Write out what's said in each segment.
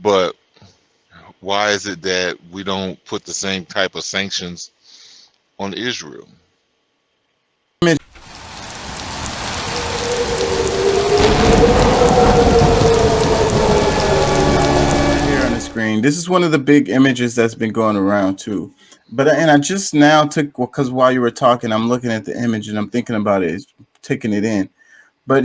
But why is it that we don't put the same type of sanctions on Israel? Here on the screen. This is one of the big images that's been going around too. But and I just now took because while you were talking, I'm looking at the image and I'm thinking about it, taking it in. But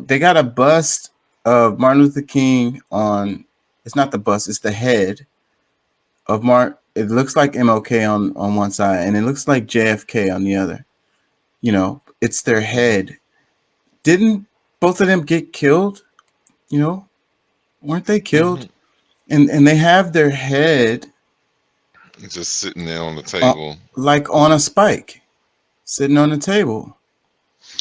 they got a bust of Martin Luther King on. It's not the bust; it's the head of Mark. It looks like MLK on one side, and it looks like JFK on the other. It's their head. Didn't both of them get killed? You know, weren't they Hmm. killed? And they have their head Just sitting there on the on, table. like on a spike, sitting on the table.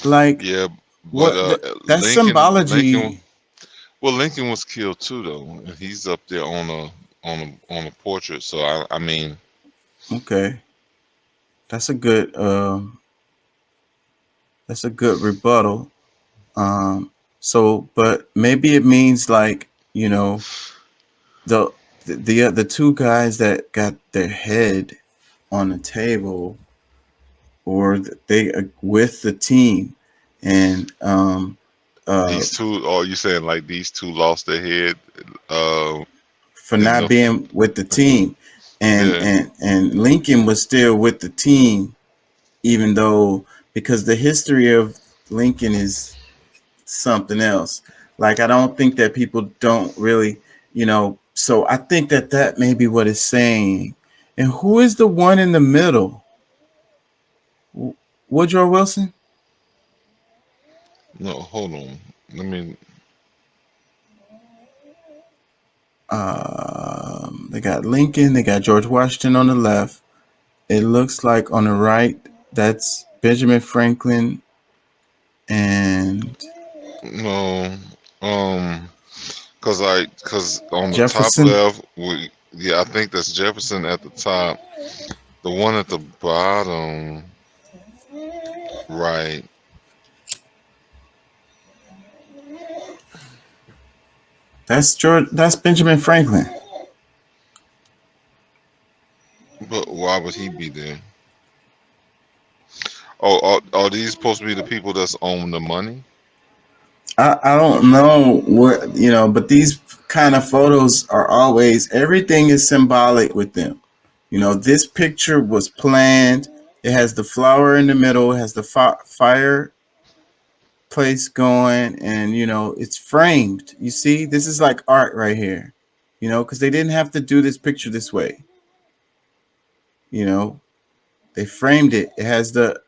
Like Yeah, but what? That's Lincoln, symbology. well, Lincoln was killed too, though, and he's up there on a portrait. So I mean, Okay, that's a good. That's a good rebuttal. Um, but maybe it means like the the two guys that got their head on the table, or they with the team, and uh, these two, or you saying like these two lost their head, uh, for in not the, being with the team, and yeah, and Lincoln was still with the team, even though because the history of Lincoln is something else. Like I don't think that people don't really, So I think that that may be what it's saying. And who is the one in the middle? Woodrow Wilson. no, hold on, let me, They got Lincoln. They got George Washington on the left. It looks like on the right that's Benjamin Franklin and no, um, cause on the top Jefferson. left, yeah, I think that's Jefferson at the top. The one at the bottom, right? That's George. That's Benjamin Franklin. But why would he be there? Oh, are these supposed to be the people that's own the money? I don't know what but these kind of photos are always everything is symbolic with them. This picture was planned. It has the flower in the middle. It has the fireplace going, and it's framed. You see, this is like art right here. Because they didn't have to do this picture this way. You know, they framed it. It has the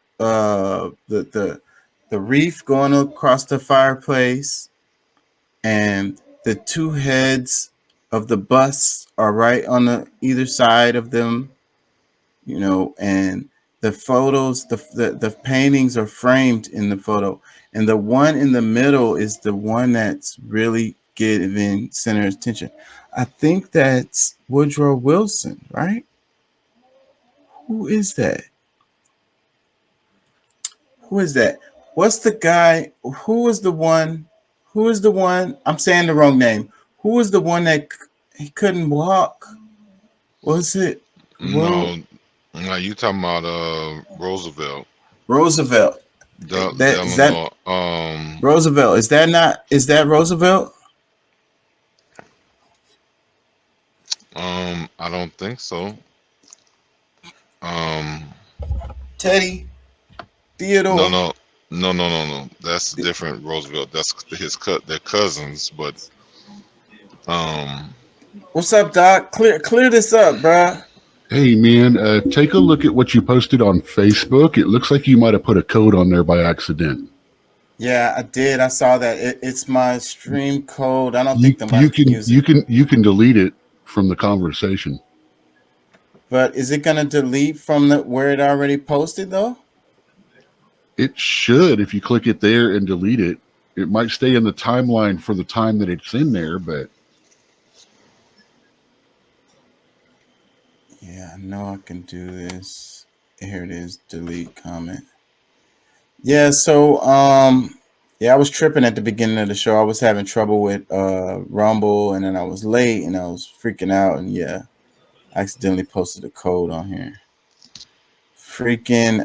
wreath going across the fireplace, and the two heads of the bus are right on the either side of them. And the photos, the paintings are framed in the photo, and the one in the middle is the one that's really giving center attention. I think that's Woodrow Wilson, right? Who is that? Who is that? What's the guy? Who is the one? Who is the one? I'm saying the wrong name. Who is the one that he couldn't walk? Was it No, no, you talking about Roosevelt, Roosevelt? That is that Delano. Roosevelt. Is that not? Is that Roosevelt? I don't think so. Um, Teddy no, Theodore. no, no. That's a different Roosevelt. That's his cut. They're cousins, but um, What's up, Doc? Clear this up, bruh. Hey man, take a look at what you posted on Facebook. It looks like you might have put a code on there by accident. Yeah, I did. I saw that. It's my stream code. I don't You think that I you can can use you it. can you can delete it from the conversation. But is it gonna delete from the where it already posted though? It should if you click it there and delete it. It might stay in the timeline for the time that it's in there, but Yeah, I know I can do this. Here it is. Delete comment. Yeah. So Yeah, I was tripping at the beginning of the show. I was having trouble with Rumble, and then I was late, and I was freaking out, and yeah, I accidentally posted a code on here. Freaking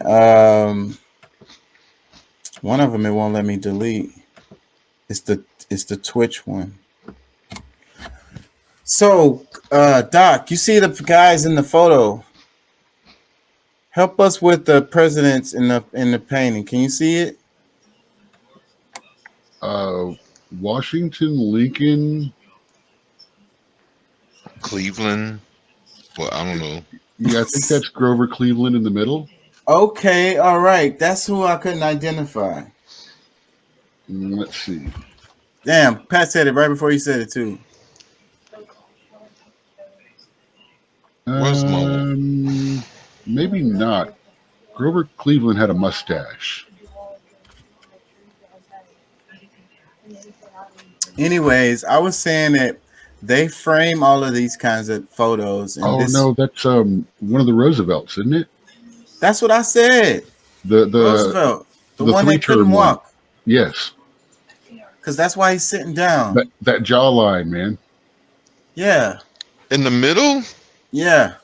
one of them it won't let me delete. It's the Twitch one. So, Doc, you see the guys in the photo. Help us with the presidents in the painting. Can you see it? Washington, Lincoln. Cleveland. Well, I don't know. Yeah, I think that's Grover Cleveland in the middle. Okay, all right. That's who I couldn't identify. Let's see. Damn, Pat said it right before you said it too. Where's Mo? Maybe not. Grover Cleveland had a mustache. Anyways, I was saying that they frame all of these kinds of photos, and Oh this no, that's one of the Roosevelts, isn't it? that's what I said. The Roosevelt, the the one that couldn't three-term one. walk, Yes, because that's why he's sitting down. that jawline, man. Yeah, In the middle? yeah.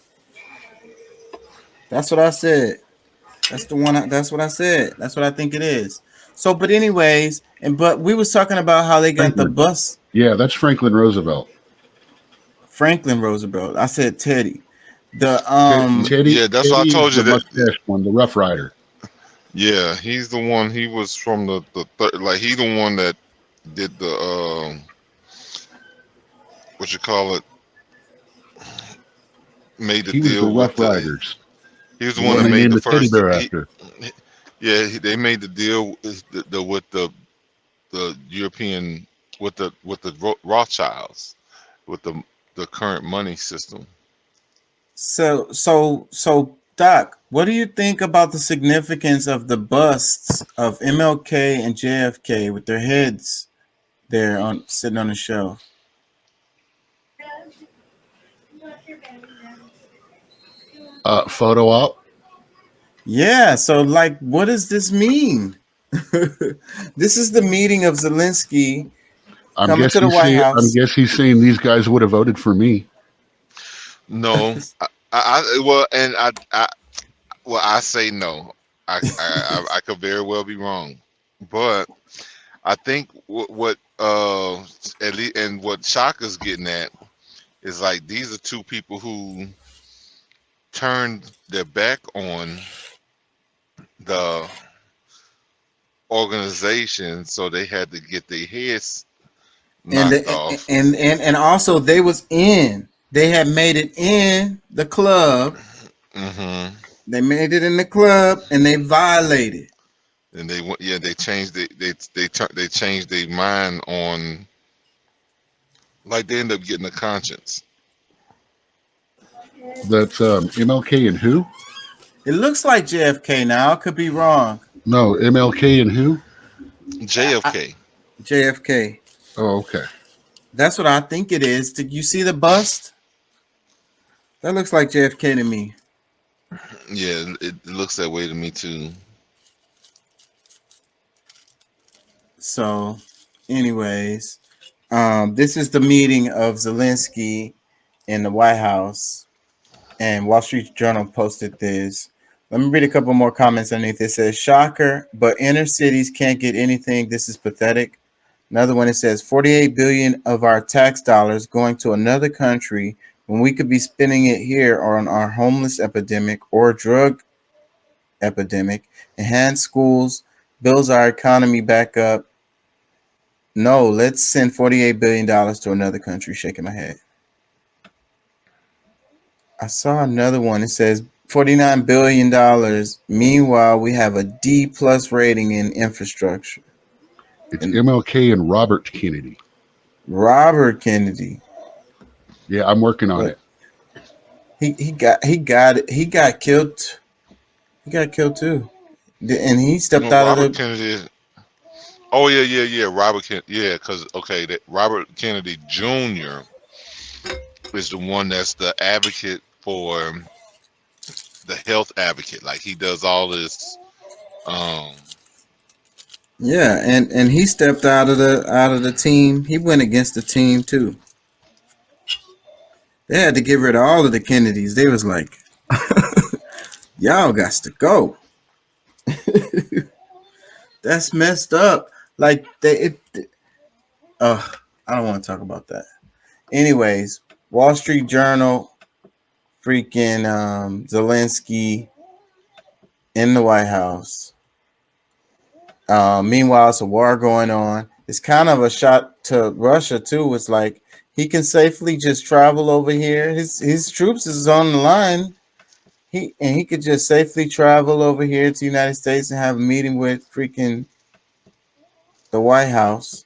That's what I said. That's the one. That's what I said. That's what I think it is. So, but anyways, but we was talking about how they got the Franklin. bus. Yeah, that's Franklin Roosevelt. Franklin Roosevelt. I said Teddy. The Teddy. Yeah, that's what I Teddy told is you. the That mustache one, the Rough Rider. yeah, he's the one. He was from the like he the one that did the what you call it, made the He was the deal with Rough the. Riders. He was the The one one that they made named the the teddy first. bear after. They made the deal with the European with the Rothschilds with the current money system. so Doc, what do you think about the significance of the busts of MLK and JFK with their heads there on sitting on the shelf? Photo op. Yeah, so like what does this mean? This is the meeting of Zelensky coming to the White I'm House. guess he's saying these guys would have voted for me. No, I say no. I could very well be wrong, but I think what at least and what Shaka's getting at is like these are two people who turned their back on the organization, so they had to get their heads and knocked off. and also they had made it in the club. Hmm. They made it in the club and they violated. And they went, yeah, they changed they changed their mind on like they end up getting a conscience. That's MLK and who? It looks like JFK now. I could be wrong. No, MLK and who? JFK. JFK. Oh, okay. That's what I think it is. Did you see the bust? That looks like JFK to me. Yeah, it looks that way to me too. So, anyways, this is the meeting of Zelensky in the White House, and Wall Street Journal posted this. Let me read a couple more comments underneath. It says, "Shocker, but inner cities can't get anything. This is pathetic." Another one, it says 48 billion of our tax dollars going to another country when we could be spending it here on our homeless epidemic or drug epidemic, enhance schools, builds our economy back up. No, let's send $48 billion to another country. Shaking my head. I saw another one. It says $49 billion. Meanwhile, we have a D plus rating in infrastructure. It's And MLK and Robert Kennedy. Robert Kennedy. Yeah, I'm working on But it. he got killed. He got killed too. And he stepped No, out of Robert the Kennedy. Oh yeah. Robert Kennedy. Yeah, because okay, that Robert Kennedy Jr. is the one that's the advocate for the health advocate. Like he does all this. Um, Yeah, and he stepped out of the team. He went against the team too. They had to get rid of all of the Kennedys. They was like, y'all got to go. That's messed up. Like I don't want to talk about that. Anyways, Wall Street Journal, freaking Zelensky in the White House. Meanwhile, it's a war going on. It's kind of a shot to Russia too. It's like he can safely just travel over here. His troops is on the line. He could just safely travel over here to the United States and have a meeting with freaking the White House.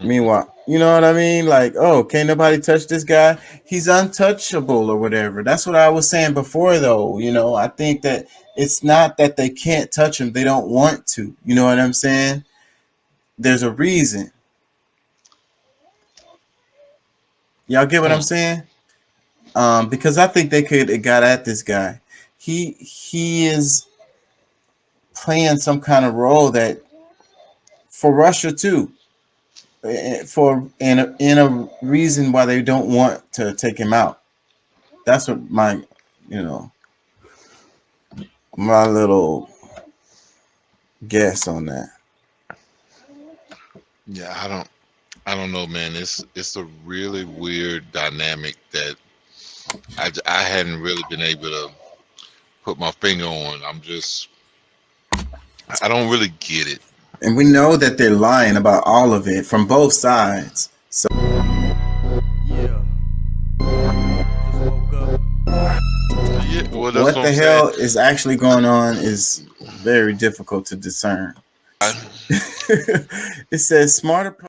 Meanwhile, you know what I mean? Like, oh, can't nobody touch this guy? He's untouchable or whatever. That's what I was saying before, though. I think that it's not that they can't touch him; they don't want to. You know what I'm saying? There's a reason. Y'all get what I'm Hmm. saying? Because I think they could have got at this guy. He is playing some kind of role that for Russia too. For in a reason why they don't want to take him out. That's what you know, my little guess on that. Yeah, I don't know, man. It's a really weird dynamic that I hadn't really been able to put my finger on. I don't really get it. And we know that they're lying about all of it from both sides. So Yeah, just woke up. Yeah, well, that's what what I'm the saying. hell is actually going on is very difficult to discern. I, It says smarter